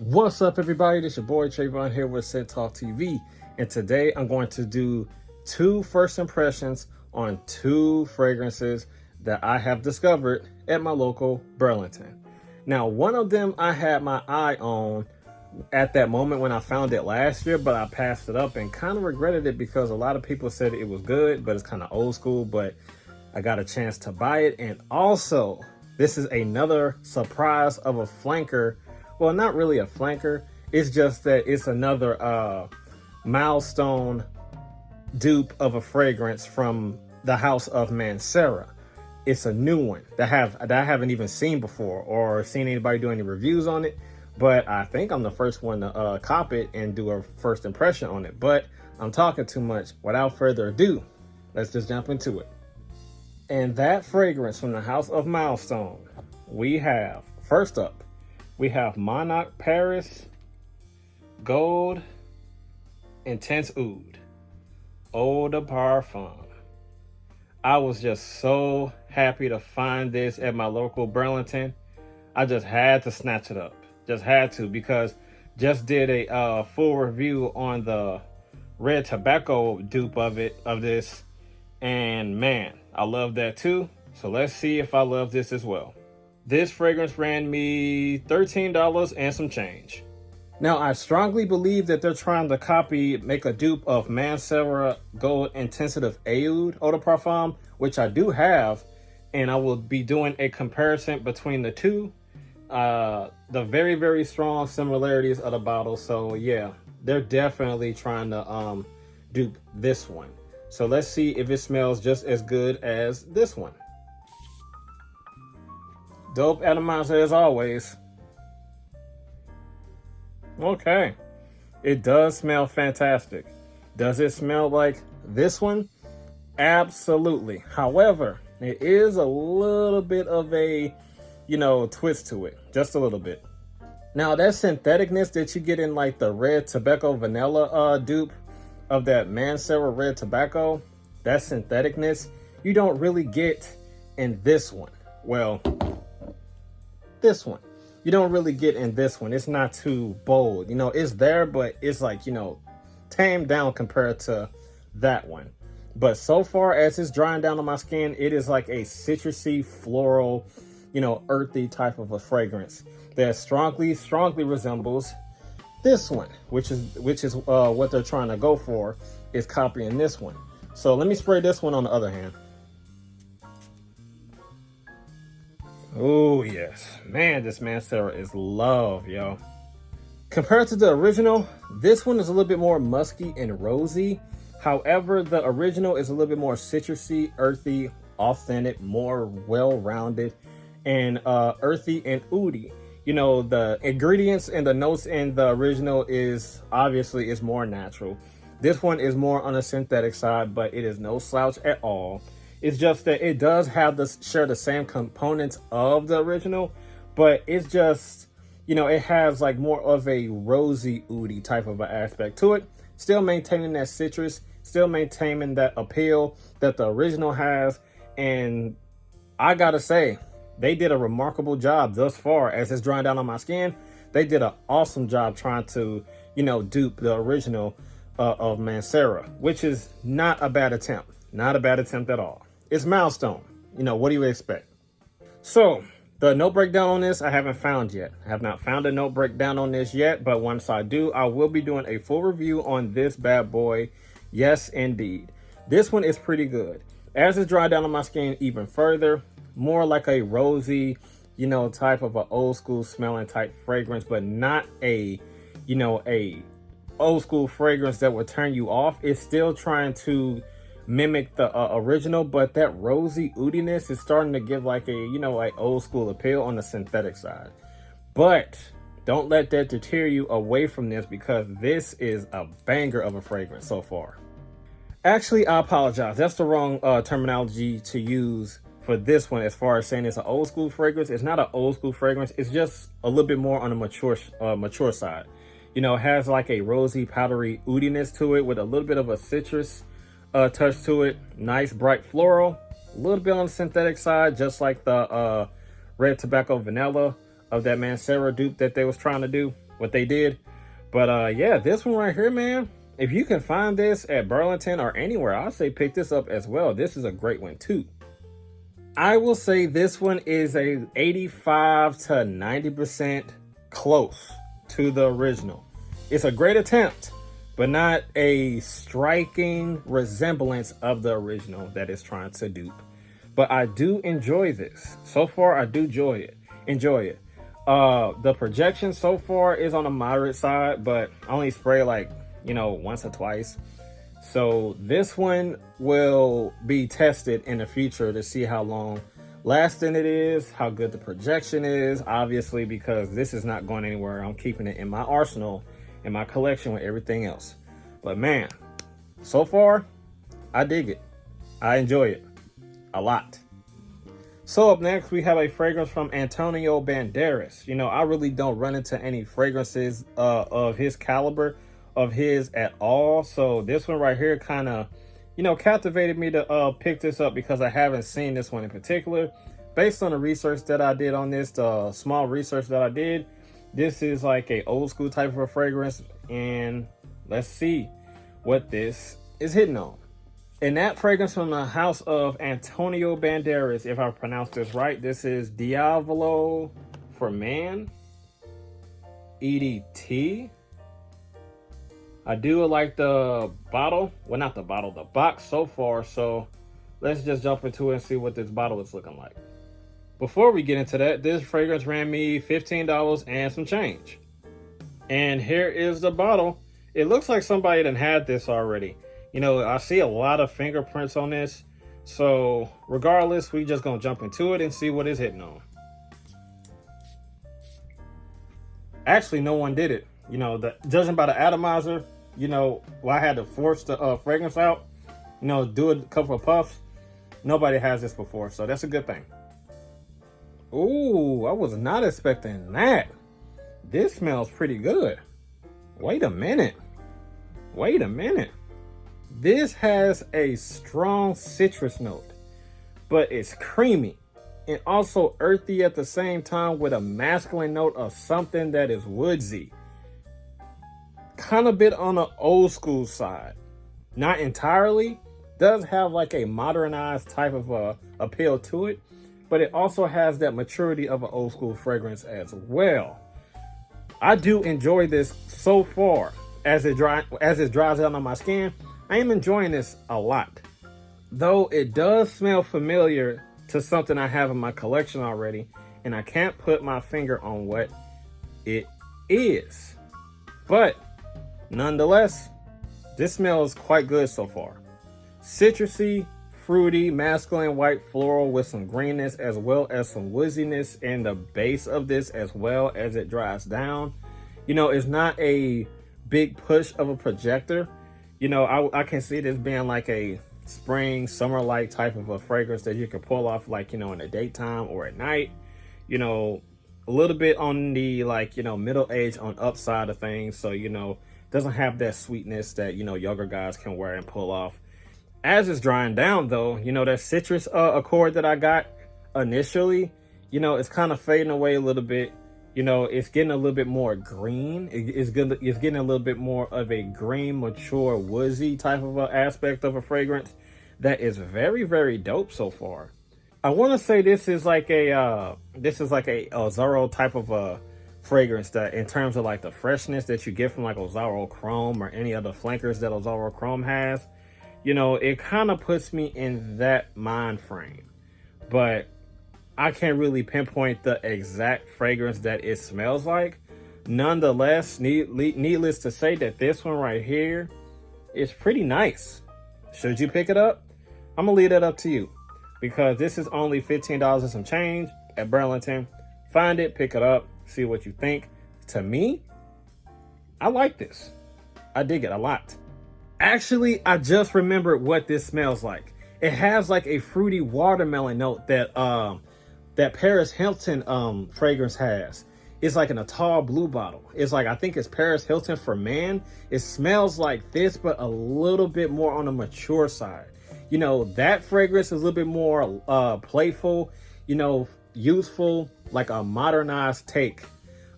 What's up, everybody? This your boy Trayvon here with Scent Talk TV, and today I'm going to do two first impressions on two fragrances that I have discovered at my local Burlington. Now, one of them I had my eye on at that moment when I found it last year, but I passed it up and kind of regretted it because a lot of people said it was good, but it's kind of old school. But I got a chance to buy it, and also this is another surprise of a flanker. Well, not really a flanker. It's just that it's another Milestone dupe of a fragrance from the house of Mancera. It's a new one that I haven't even seen before or seen anybody do any reviews on it. But I think I'm the first one to cop it and do a first impression on it. But I'm talking too much. Without further ado, let's just jump into it. And that fragrance from the house of Milestone, we have, first up, we have Monarch Paris Gold Intense Oud Eau de Parfum. I was just so happy to find this at my local Burlington. I just had to snatch it up. Just had to, because just did a full review on the red tobacco dupe of this. And man, I love that too. So let's see if I love this as well. This fragrance ran me $13 and some change. Now, I strongly believe that they're trying to make a dupe of Mancera Gold Intensive Oud Eau de Parfum, which I do have, and I will be doing a comparison between the two. The very, very strong similarities of the bottle. So yeah, they're definitely trying to dupe this one. So let's see if it smells just as good as this one. Dope atomizer as always. Okay, it does smell fantastic. Does it smell like this one? Absolutely. However, it is a little bit of a, twist to it, just a little bit. Now, that syntheticness that you get in like the red tobacco vanilla dupe of that Mancera red tobacco, that syntheticness, you don't really get in this one. Well, this one, you don't really get in this one. It's not too bold. It's there, but it's like, tamed down compared to that one. But so far as it's drying down on my skin, it is like a citrusy, floral, earthy type of a fragrance that strongly resembles this one, which is what they're trying to go for, is copying this one. So let me spray this one on the other hand. Oh yes, man, this Mancera is love, yo. Compared to the original, this one is a little bit more musky and rosy. However, the original is a little bit more citrusy, earthy, authentic, more well-rounded, and earthy and oudy. The ingredients and the notes in the original is more natural. This one is more on the synthetic side, but it is no slouch at all. It's just that it does share the same components of the original, but it's just, it has like more of a rosy, oudy type of an aspect to it. Still maintaining that citrus, still maintaining that appeal that the original has. And I gotta say, they did a remarkable job thus far as it's drying down on my skin. They did an awesome job trying to, dupe the original of Mancera, which is not a bad attempt. Not a bad attempt at all. It's Milestone. What do you expect? So the note breakdown on this, I haven't found yet. I have not found a note breakdown on this yet, but once I do, I will be doing a full review on this bad boy. Yes, indeed. This one is pretty good. As it's dried down on my skin even further, more like a rosy, type of an old school smelling type fragrance, but not a old school fragrance that would turn you off. It's still trying to mimic the original, but that rosy oudiness is starting to give like a like old school appeal on the synthetic side. But don't let that deter you away from this, because this is a banger of a fragrance so far. Actually, I apologize, that's the wrong terminology to use for this one. As far as saying it's an old school fragrance, it's not an old school fragrance. It's just a little bit more on the mature side. It has like a rosy, powdery oudiness to it with a little bit of a citrus touch to it. Nice bright floral, a little bit on the synthetic side, just like the red tobacco vanilla of that Mancera dupe that they was trying to do. what they did. But yeah, this one right here, man, if you can find this at Burlington or anywhere, I'll say pick this up as well. This is a great one too. I will say this one is a 85 to 90% close to the original. It's a great attempt, but not a striking resemblance of the original that it's trying to dupe. But I do enjoy this. So far, I do enjoy it. The projection so far is on the moderate side, but I only spray like, once or twice. So this one will be tested in the future to see how long lasting it is, how good the projection is, obviously, because this is not going anywhere. I'm keeping it in my arsenal, in my collection with everything else. But man, so far, I dig it. I enjoy it a lot. So up next, we have a fragrance from Antonio Banderas. I really don't run into any fragrances of his caliber, of his at all. So this one right here kind of, captivated me to pick this up because I haven't seen this one in particular. Based on the research that I did on this, the small research that I did, this is like a old school type of a fragrance. And let's see what this is hitting on. And that fragrance from the house of Antonio Banderas, if I pronounce this right, this is Diavolo for Man, EDT. I do like the bottle. Well, not the bottle, the box so far. So let's just jump into it and see what this bottle is looking like. Before we get into that, this fragrance ran me $15 and some change. And here is the bottle. It looks like somebody done had this already. I see a lot of fingerprints on this. So regardless, we just gonna jump into it and see what it's hitting on. Actually, no one did it. Judging by the atomizer, I had to force the fragrance out, do a couple of puffs. Nobody has this before, so that's a good thing. Ooh, I was not expecting that. This smells pretty good. Wait a minute. This has a strong citrus note, but it's creamy and also earthy at the same time with a masculine note of something that is woodsy. Kind of bit on the old school side. Not entirely. Does have like a modernized type of appeal to it, but it also has that maturity of an old school fragrance as well. I do enjoy this so far. As it dries out on my skin, I am enjoying this a lot. Though it does smell familiar to something I have in my collection already, and I can't put my finger on what it is. But nonetheless, this smells quite good so far. Citrusy, fruity, masculine white floral with some greenness as well as some wooziness in the base of this as well as it dries down. It's not a big push of a projector. I can see this being like a spring, summer-like type of a fragrance that you can pull off like, in the daytime or at night. A little bit on the middle age on upside of things. So, doesn't have that sweetness that, younger guys can wear and pull off. As it's drying down though, that citrus accord that I got initially, it's kind of fading away a little bit. It's getting a little bit more green. It's getting a little bit more of a green, mature, woodsy type of aspect of a fragrance that is very, very dope so far. I want to say this is like a Ozaro type of a fragrance that, in terms of like the freshness that you get from like Ozaro Chrome or any other flankers that Ozaro Chrome has, it kind of puts me in that mind frame. But I can't really pinpoint the exact fragrance that it smells like. Nonetheless, needless to say that this one right here is pretty nice. Should you pick it up? I'm gonna leave that up to you, because this is only $15 and some change at Burlington. Find it, pick it up, see what you think. To me, I like this. I dig it a lot. Actually, I just remembered what this smells like. It has like a fruity watermelon note that Paris Hilton fragrance has. It's like in a tall blue bottle. It's like, I think it's Paris Hilton for Man. It smells like this, but a little bit more on the mature side. That fragrance is a little bit more playful, youthful, like a modernized take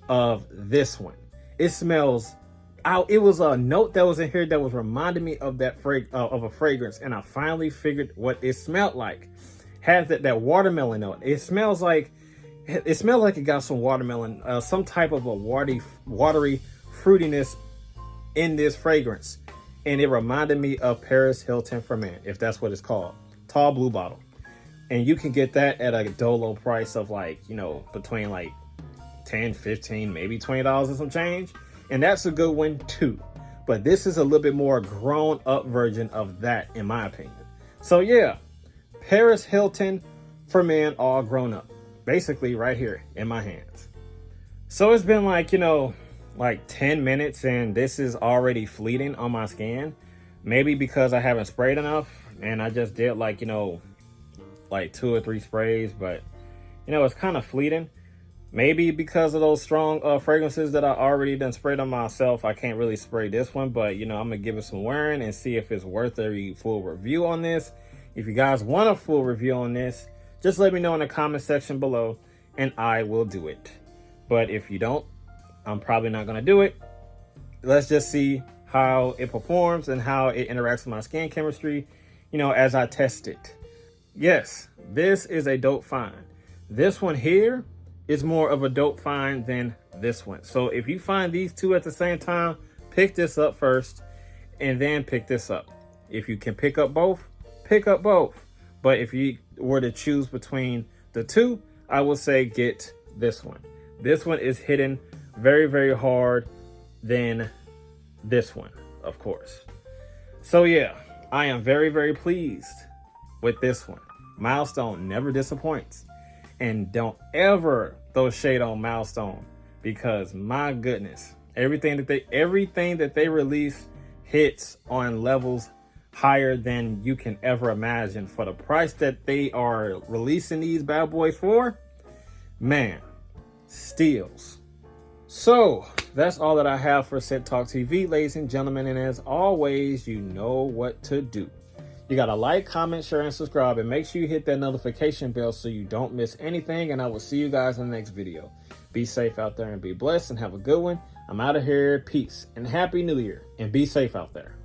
of this one. It smells out. It was a note that was in here that was reminding me of that of a fragrance, and I finally figured what it smelled like. Has that watermelon note. It smelled like it got some watermelon, some type of a watery fruitiness in this fragrance, and it reminded me of Paris Hilton for Men, if that's what it's called. Tall blue bottle, and you can get that at a dolo price of like, you know, between like 10, 15, maybe $20 and some change, and that's a good one too. But this is a little bit more grown up version of that, in my opinion. So yeah, Paris Hilton for Men, all grown up, basically right here in my hands. So it's been like, you know, like 10 minutes and this is already fleeting on my skin. Maybe because I haven't sprayed enough and I just did like, you know, like 2 or 3 sprays, but you know, it's kind of fleeting. Maybe because of those strong fragrances that I already done sprayed on myself, I can't really spray this one, but you know, I'm gonna give it some wearing and see if it's worth a full review on this. If you guys want a full review on this, just let me know in the comment section below and I will do it. But if you don't, I'm probably not going to do it. Let's just see how it performs and how it interacts with my skin chemistry, you know, as I test it. Yes, this is a dope find. This one here is more of a dope find than this one. So if you find these two at the same time, pick this up first and then pick this up. If you can pick up both, pick up both. But if you were to choose between the two, I would say get this one. This one is hitting very, very hard than this one, of course. So yeah, I am very, very pleased with this one. Milestone never disappoints. And don't ever throw shade on Milestone, because my goodness, everything that they release hits on levels higher than you can ever imagine. For the price that they are releasing these bad boys for, man, steals. So that's all that I have for Scent Talk TV, ladies and gentlemen, and as always, you know what to do. You gotta like, comment, share, and subscribe, and make sure you hit that notification bell so you don't miss anything, and I will see you guys in the next video. Be safe out there and be blessed and have a good one. I'm out of here. Peace and Happy New Year, and be safe out there.